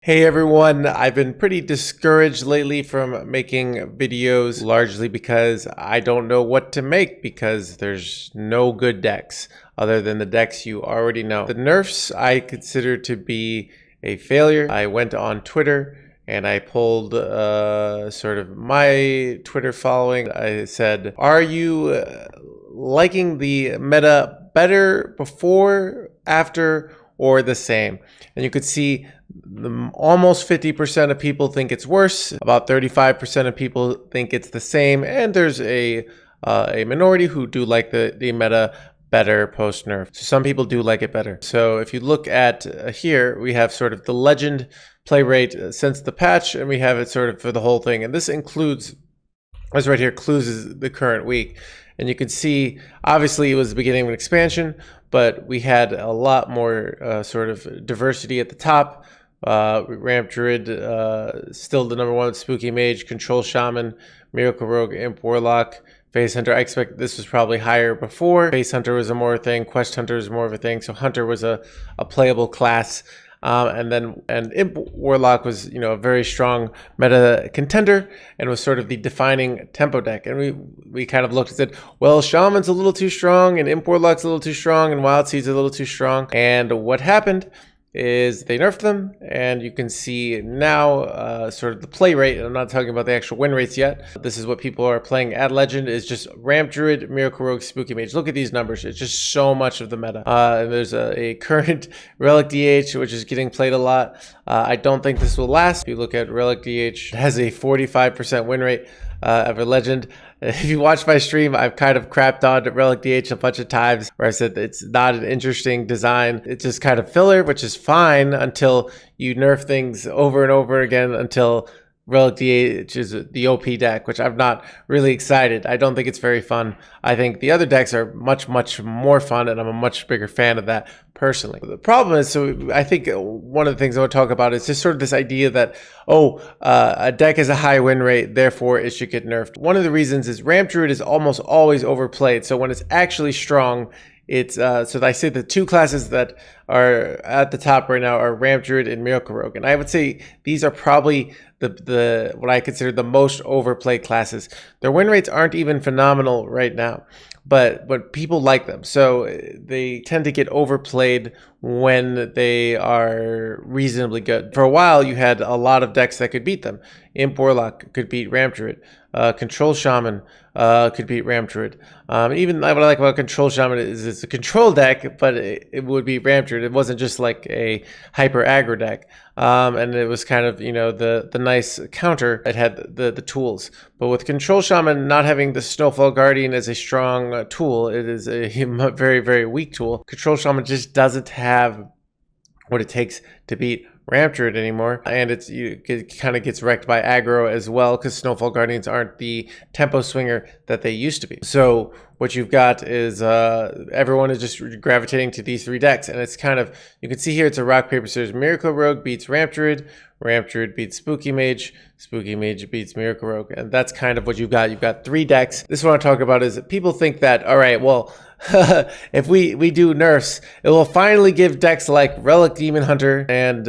Hey everyone, I've been pretty discouraged lately from making videos, largely because I don't know what to make because there's no good decks other than the decks you already know. The nerfs I consider to be a failure. I went on Twitter and I polled sort of my Twitter following. I said, are you liking the meta better before, after, or the same? And you could see almost 50% of people think it's worse. About 35% of people think it's the same, and there's a minority who do like the meta better post nerf. So some people do like it better. So if you look at here, we have sort of the legend play rate since the patch, and we have it sort of for the whole thing. And this includes, as right here, clues the current week. And you can see, obviously it was the beginning of an expansion, but we had a lot more sort of diversity at the top. Ramp Druid, still the number one, Spooky Mage, Control Shaman, Miracle Rogue, Imp Warlock, Phase Hunter. I expect this was probably higher before. Phase Hunter was a more thing, Quest Hunter was more of a thing, so Hunter was a playable class. And Imp Warlock was, a very strong meta contender and was sort of the defining tempo deck. And we kind of looked and said, well, Shaman's a little too strong, and Imp Warlock's a little too strong, and Wild Seed's a little too strong. And what happened is they nerfed them, and you can see now sort of the play rate. And I'm not talking about the actual win rates yet. This is what people are playing at Legend, is just Ramp Druid, Miracle Rogue, Spooky Mage. Look at these numbers. It's just so much of the meta. And there's a current Relic DH, which is getting played a lot. I don't think this will last. If you look at Relic DH, it has a 45% win rate of a Legend. If you watch my stream, I've kind of crapped on Relic DH a bunch of times where I said it's not an interesting design. It's just kind of filler, which is fine until you nerf things over and over again until Relic DH is the OP deck, which I'm not really excited. I don't think it's very fun. I think the other decks are much, much more fun, and I'm a much bigger fan of that personally. The problem is, so I think one of the things I want to talk about is just sort of this idea that, a deck has a high win rate, therefore it should get nerfed. One of the reasons is Ramp Druid is almost always overplayed. So when it's actually strong, it's so I say the two classes that are at the top right now are Ramp Druid and Miracle Rogue, and I would say these are probably the what I consider the most overplayed classes. Their win rates aren't even phenomenal right now, but people like them, so they tend to get overplayed when they are reasonably good. For a while, you had a lot of decks that could beat them. Imp Warlock could beat Ramp Druid. Control Shaman could beat Ramp Druid. Even what I like about Control Shaman is it's a control deck, but it would be Ramp Druid. It wasn't just like a hyper aggro deck. And it was kind of, the nice counter. It had the tools. But with Control Shaman not having the Snowfall Guardian as a strong tool, it is a very, very weak tool. Control Shaman just doesn't have what it takes to beat Ramp Druid anymore, and it kind of gets wrecked by aggro as well because Snowfall Guardians aren't the tempo swinger that they used to be. So what you've got is everyone is just gravitating to these three decks, and it's kind of, you can see here it's a rock paper scissors. Miracle Rogue beats Ramp Druid beats Spooky Mage beats Miracle Rogue, and that's kind of what you've got. You've got three decks. This is what I'm talking about is people think that, all right, well, if we do nerfs, it will finally give decks like Relic Demon Hunter and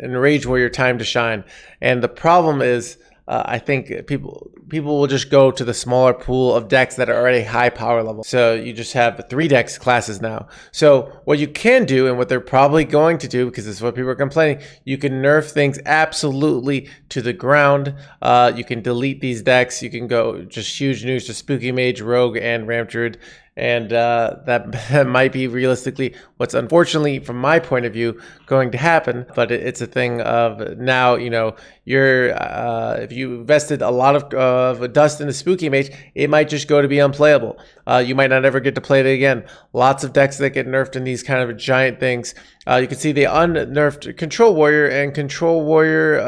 Rage Warrior time to shine. And the problem is, I think people will just go to the smaller pool of decks that are already high power level. So you just have three decks classes now. So what you can do, and what they're probably going to do, because this is what people are complaining, you can nerf things absolutely to the ground. You can delete these decks. You can go just huge news to Spooky Mage, Rogue, and Ramp Druid. And that might be realistically what's, unfortunately, from my point of view, going to happen. But it's a thing of now, you're if you invested a lot of dust in the Spooky Mage, it might just go to be unplayable. You might not ever get to play it again. Lots of decks that get nerfed in these kind of giant things. You can see they unnerfed Control Warrior, and Control Warrior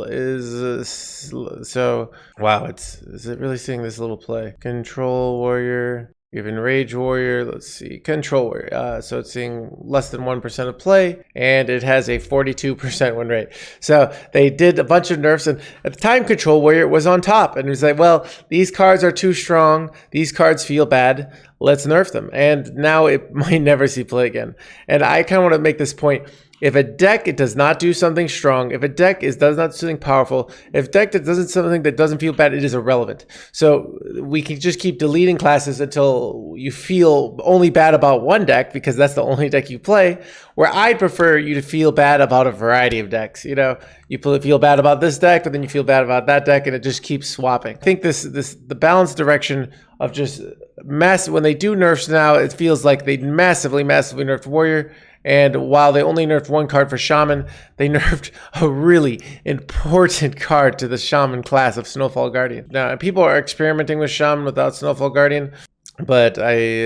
is so wow. Is it really seeing this little play? Control Warrior. Even Rage Warrior, let's see, Control Warrior. So it's seeing less than 1% of play, and it has a 42% win rate. So they did a bunch of nerfs, and at the time, Control Warrior was on top, and it was like, well, these cards are too strong. These cards feel bad. Let's nerf them. And now it might never see play again. And I kind of want to make this point. If a deck it does not do something strong, if a deck does not do something powerful, if a deck that doesn't something that doesn't feel bad, it is irrelevant. So we can just keep deleting classes until you feel only bad about one deck because that's the only deck you play. Where I'd prefer you to feel bad about a variety of decks. You know, you feel bad about this deck, but then you feel bad about that deck, and it just keeps swapping. I think the balanced direction of just when they do nerfs now, it feels like they massively nerfed Warrior. And while they only nerfed one card for Shaman, they nerfed a really important card to the Shaman class of Snowfall Guardian. Now, people are experimenting with Shaman without Snowfall Guardian, but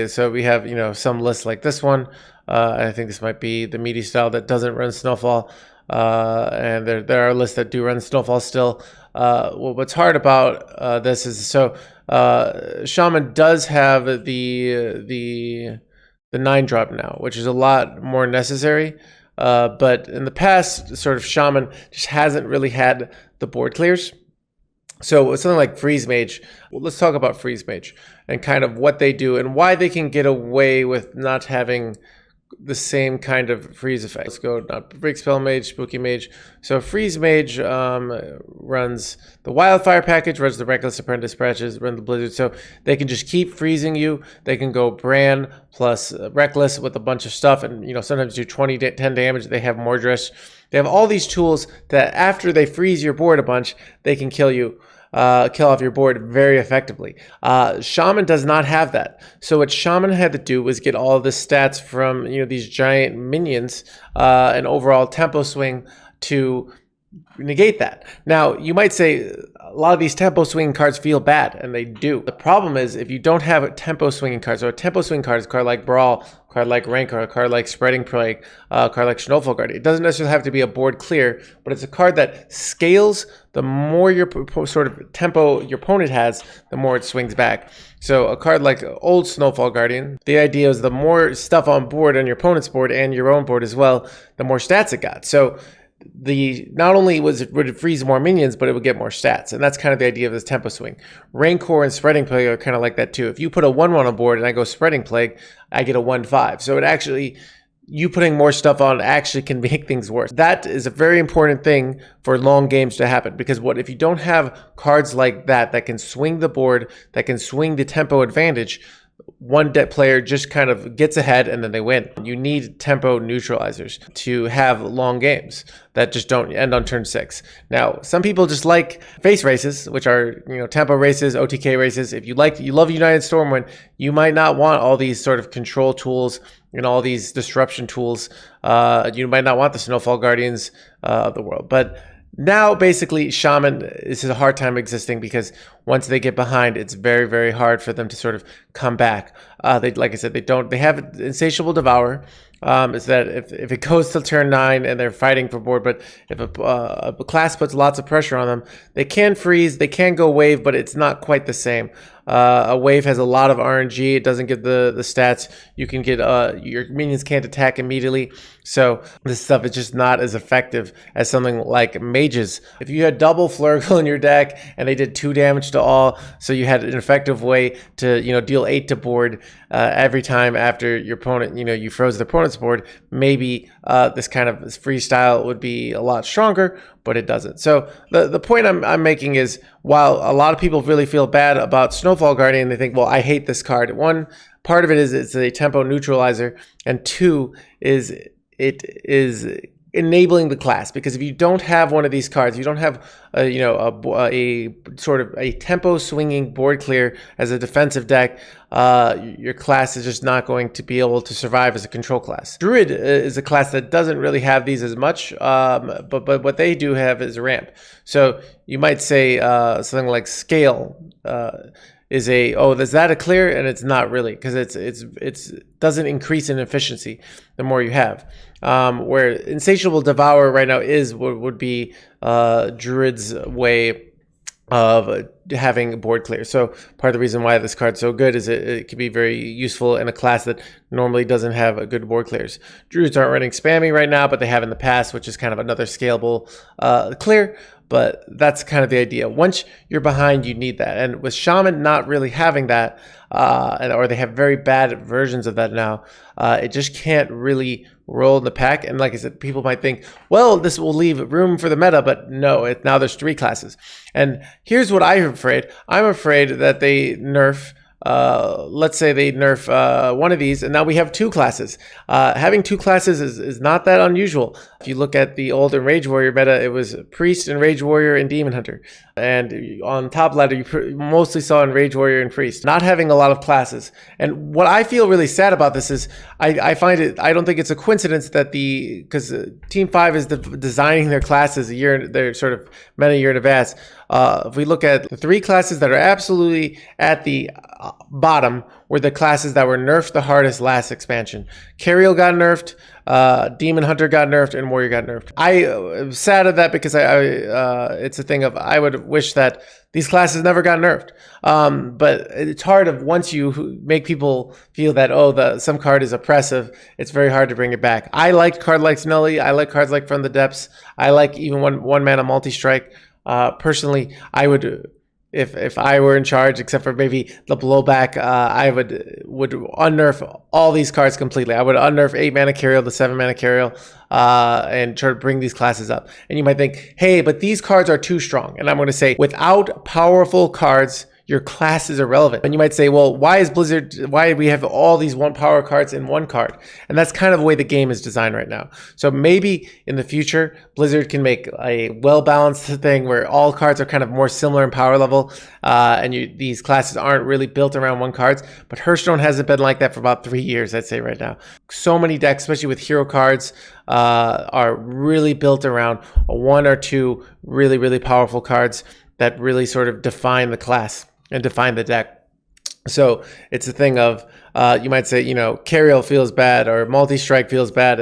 so we have, you know, some lists like this one. I think this might be the meaty style that doesn't run Snowfall. And there are lists that do run Snowfall still. Well, what's hard about this is Shaman does have the 9-drop now, which is a lot more necessary. But in the past, sort of Shaman just hasn't really had the board clears. So something like Freeze Mage, well, let's talk about Freeze Mage and kind of what they do and why they can get away with not having the same kind of freeze effect. Let's go Break Spell Mage, Spooky Mage. So Freeze Mage runs the Wildfire package, runs the Reckless Apprentice patches, run the Blizzard. So they can just keep freezing you. They can go Bran plus Reckless with a bunch of stuff, and you know sometimes do 10 damage. They have Mordresh. They have all these tools that after they freeze your board a bunch, they can kill you. Kill off your board very effectively. Shaman does not have that. So what Shaman had to do was get all of the stats from these giant minions, an overall tempo swing to negate that. Now you might say a lot of these tempo swinging cards feel bad, and they do. The problem is if you don't have a tempo swinging card, so a tempo swing card is a card like Brawl, a card like Rancor, a card like Spreading Plague, a card like Snowfall Guardian. It doesn't necessarily have to be a board clear, but it's a card that scales. The more your sort of tempo your opponent has, the more it swings back. So a card like old Snowfall Guardian, the idea is the more stuff on board on your opponent's board and your own board as well, the more stats it got. So not only would it freeze more minions, but it would get more stats. And that's kind of the idea of this tempo swing. Rancor and Spreading Plague are kind of like that too. If you put a 1/1 on board and I go Spreading Plague, I get a 1/5. So it actually, you putting more stuff on actually can make things worse. That is a very important thing for long games to happen, because if you don't have cards like that can swing the board, that can swing the tempo advantage, one deck player just kind of gets ahead and then they win. You need tempo neutralizers to have long games that just don't end on turn 6. Now, some people just like face races, which are tempo races, OTK races. If you love United Stormwind, you might not want all these sort of control tools and all these disruption tools. You might not want the Snowfall Guardians of the world, but now, basically, Shaman is a hard time existing because once they get behind, it's very, very hard for them to sort of come back. Like I said, they have Insatiable Devourer. Is that if it goes till turn 9 and they're fighting for board, but if a class puts lots of pressure on them, they can freeze, they can go wave, but it's not quite the same. A wave has a lot of RNG. It doesn't get the stats. You can get your minions can't attack immediately. So this stuff is just not as effective as something like mages. If you had double Flurgle in your deck and they did 2 damage to all, so you had an effective way to deal 8 to board every time after your opponent you froze the opponent's board, maybe this kind of freestyle would be a lot stronger, but it doesn't. So the point I'm making is, while a lot of people really feel bad about Snowfall Guardian, they think, well, I hate this card. One part of it is it's a tempo neutralizer, and 2 is it is enabling the class, because if you don't have one of these cards, you don't have a sort of a tempo swinging board clear as a defensive deck, your class is just not going to be able to survive as a control class. Druid is a class that doesn't really have these as much, but what they do have is ramp. So you might say something like Scale is is that a clear? And it's not really, because it's doesn't increase in efficiency the more you have. Where Insatiable Devourer right now would be Druid's way of having board clear. So part of the reason why this card's so good is it can be very useful in a class that normally doesn't have a good board clears. Druids aren't running spammy right now, but they have in the past, which is kind of another scalable clear. but that's kind of the idea. Once you're behind, you need that. And with Shaman not really having that, or they have very bad versions of that now, it just can't really roll in the pack. And like I said, people might think, well, this will leave room for the meta, but no, now there's 3 classes. And here's what I'm afraid. I'm afraid that they nerf, let's say they nerf one of these, and now we have 2 classes. Having 2 classes is not that unusual. If you look at the old Rage Warrior meta, it was Priest and Rage Warrior and Demon Hunter. And on top ladder, you mostly saw in Rage Warrior and Priest, not having a lot of classes. And what I feel really sad about this is I don't think it's a coincidence that because Team 5 is designing their classes they're sort of meta year in advance. If we look at the 3 classes that are absolutely at the bottom were the classes that were nerfed the hardest last expansion. Cariel got nerfed, Demon Hunter got nerfed, and Warrior got nerfed. I am sad of that because it's a thing of I would wish that these classes never got nerfed. But it's hard once you make people feel that, some card is oppressive, it's very hard to bring it back. I like card like Snelly. I like cards like From the Depths. I like even one mana multi-strike. Personally, I would, if I were in charge, except for maybe the blowback, I would unnerf all these cards completely. I would unnerf 8 mana Cariel to 7 mana Cariel, and try to bring these classes up. And you might think, hey, but these cards are too strong. And I'm going to say, without powerful cards, your class is irrelevant. And you might say, well, why do we have all these 1 power cards in 1 card? And that's kind of the way the game is designed right now. So maybe in the future, Blizzard can make a well-balanced thing where all cards are kind of more similar in power level, and these classes aren't really built around 1 cards. But Hearthstone hasn't been like that for about 3 years, I'd say right now. So many decks, especially with hero cards, are really built around 1 or 2 really, really powerful cards that really sort of define the class and define the deck. So it's a thing of, you might say, Cariel feels bad or multi-strike feels bad,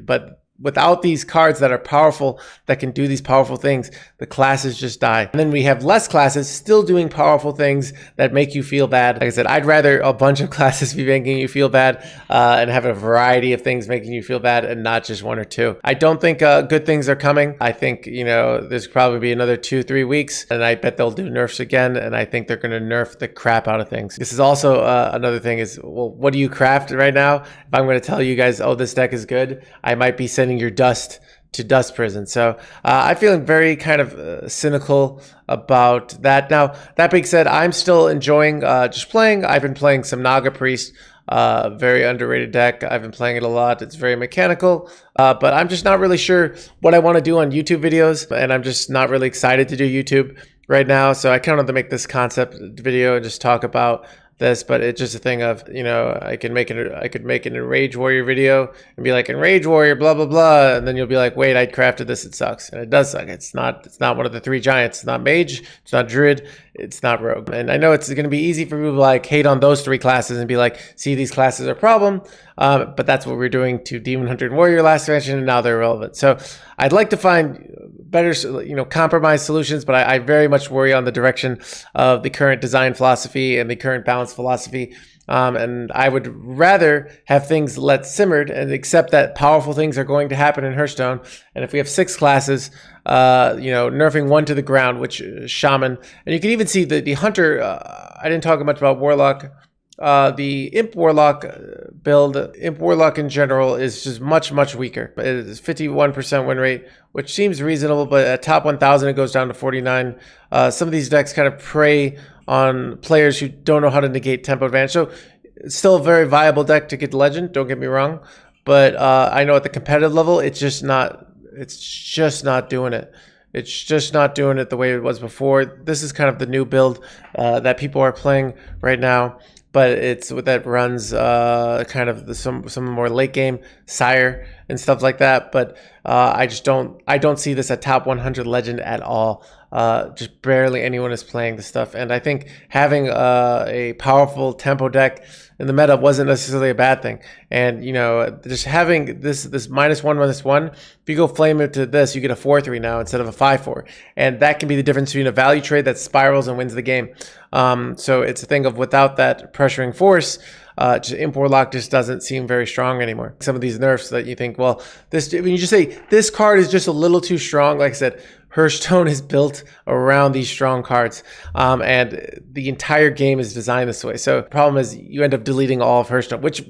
but without these cards that are powerful, that can do these powerful things, the classes just die. And then we have less classes still doing powerful things that make you feel bad. Like I said, I'd rather a bunch of classes be making you feel bad, and have a variety of things making you feel bad and not just 1 or 2. I don't think good things are coming. I think, there's probably be another 2-3 weeks, and I bet they'll do nerfs again, and I think they're going to nerf the crap out of things. This is also another thing is, well, what do you craft right now? If I'm going to tell you guys, oh, this deck is good, I might be sending your dust to dust prison. So I'm feeling very kind of cynical about that. Now, that being said, I'm still enjoying just playing. I've been playing some Naga Priest, very underrated deck. I've been playing it a lot. It's very mechanical, but I'm just not really sure what I want to do on YouTube videos, and I'm just not really excited to do YouTube right now. So I kind of want to make this concept video and just talk about this, but it's just a thing of, I could make an Enrage Warrior video and be like, Enrage Warrior, blah, blah, blah. And then you'll be like, wait, I crafted this. It sucks. And it does suck. It's not one of the 3 giants. It's not Mage. It's not Druid. It's not Rogue. And I know it's going to be easy for people to like hate on those 3 classes and be like, see, these classes are a problem. But that's what we're doing to Demon Hunter and Warrior last expansion, and now they're irrelevant. So I'd like to find better, compromise solutions, but I very much worry on the direction of the current design philosophy and the current balance philosophy. And I would rather have things let simmered and accept that powerful things are going to happen in Hearthstone. And if we have 6 classes, nerfing 1 to the ground, which is Shaman, and you can even see the Hunter. I didn't talk much about Warlock. The Imp Warlock build, Imp Warlock in general, is just much, much weaker. It is 51% win rate, which seems reasonable, but at top 1,000 it goes down to 49. Some of these decks kind of prey on players who don't know how to negate tempo advantage. So it's still a very viable deck to get Legend, don't get me wrong. But I know at the competitive level, it's just not doing it. It's just not doing it the way it was before. This is kind of the new build that people are playing right now. But it's what that runs kind of some more late game Sire and stuff like that. But I don't see this at top 100 Legend at all. Just barely anyone is playing this stuff. And I think having a powerful tempo deck in the meta wasn't necessarily a bad thing. And, just having this -1/-1, if you go flame into this, you get a 4/3 now instead of a 5/4. And that can be the difference between a value trade that spirals and wins the game. So it's a thing of without that pressuring force, just import lock just doesn't seem very strong anymore. Some of these nerfs that you think, well, this, when you just say this card is just a little too strong, like I said, Hearthstone is built around these strong cards, and the entire game is designed this way. So the problem is you end up deleting all of Hearthstone, which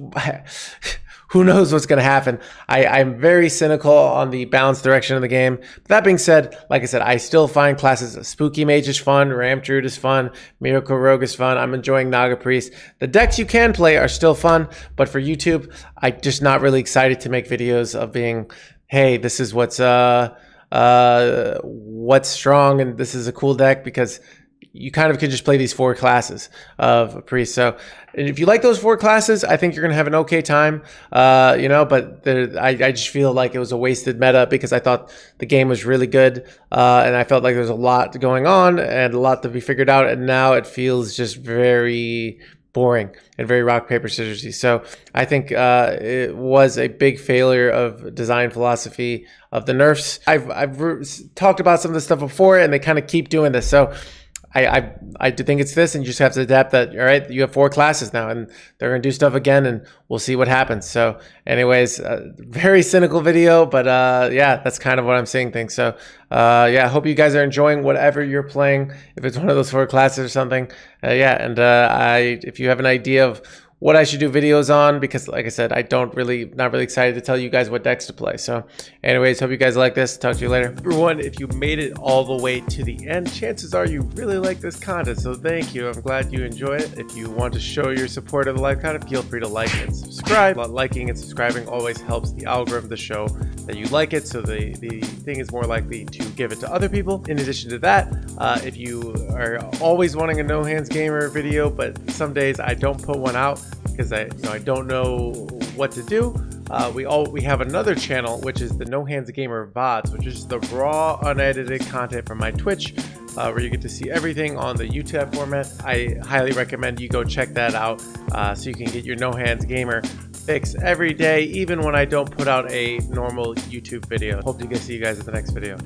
who knows what's going to happen. I'm very cynical on the balanced direction of the game. But that being said, like I said, I still find classes Spooky Mage is fun, Ram Druid is fun, Miracle Rogue is fun. I'm enjoying Naga Priest. The decks you can play are still fun, but for YouTube, I'm just not really excited to make videos of being, hey, this is what's strong and this is a cool deck, because you kind of can just play these 4 classes of priest. So if you like those 4 classes, I think you're going to have an okay time, you know, but I just feel like it was a wasted meta because I thought the game was really good, and I felt like there was a lot going on and a lot to be figured out, and now it feels just very boring and very rock, paper, scissors-y. So I think it was a big failure of design philosophy of the nerfs. I've talked about some of this stuff before, and they kind of keep doing this. So I do think it's this, and you just have to adapt that. All right, you have 4 classes now, and they're going to do stuff again, and we'll see what happens. So anyways, very cynical video, but yeah, that's kind of what I'm seeing things. So yeah, I hope you guys are enjoying whatever you're playing, if it's one of those 4 classes or something. Yeah, and if you have an idea of what I should do videos on, because like I said, not really excited to tell you guys what decks to play. So anyways, hope you guys like this. Talk to you later. Everyone, if you made it all the way to the end, chances are you really like this content, so thank you. I'm glad you enjoy it. If you want to show your support of the live content, feel free to like and subscribe. Liking and subscribing always helps the algorithm to show that you like it, so the thing is more likely to give it to other people. In addition to that, if you are always wanting a No Hands Gamer video, but some days I don't put one out because I don't know what to do, we have another channel, which is the No Hands Gamer VODs, which is the raw, unedited content from my Twitch, where you get to see everything on the YouTube format. I highly recommend you go check that out, so you can get your No Hands Gamer fix every day, even when I don't put out a normal YouTube video. Hope to see you guys in the next video.